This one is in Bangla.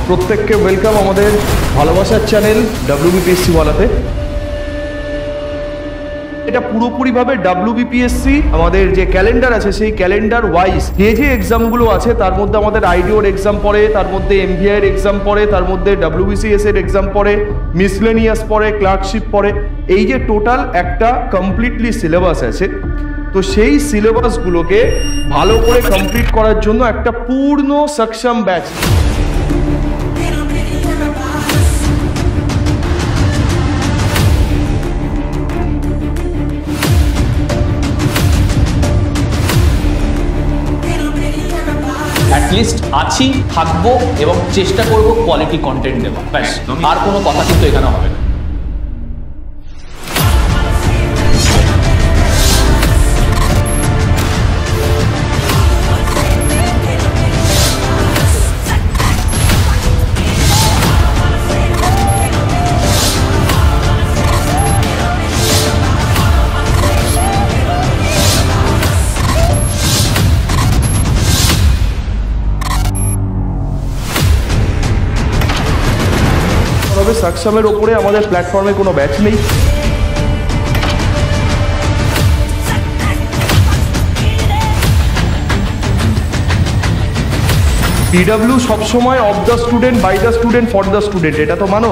প্রত্যেককে ওয়েলকাম আমাদের ভালোবাসার চ্যানেল WBPSC ওয়ালাতে। এটা পুরোপুরিভাবে WBPSC আমাদের যে ক্যালেন্ডার আছে সেই ক্যালেন্ডার ওয়াইজ যে এক্সামগুলো আছে তার মধ্যে আমাদের আইডিওর এক্সাম পড়ে, তার মধ্যে MVI এর এক্সাম পড়ে, তার মধ্যে WBCS এর এক্সাম পড়ে, মিসলেনিয়াস পড়ে, ক্লার্কশিপ পড়ে। এই যে টোটাল একটা কমপ্লিটলি সিলেবাস আছে, তো সেই সিলেবাসগুলোকে ভালো করে কমপ্লিট করার জন্য একটা পূর্ণ সক্ষম ব্যাচ। অ্যাটলিস্ট আছি, থাকবো এবং চেষ্টা করবো কোয়ালিটি কন্টেন্ট দেওয়া, ব্যাস। আর কোনো কথা কিন্তু এখানে হবে না। তবে সাকসামের ওপরে আমাদের প্ল্যাটফর্মে কোনো ব্যাচ নেই। PW সবসময় of the student, by the student, for the student, এটা তো মানো।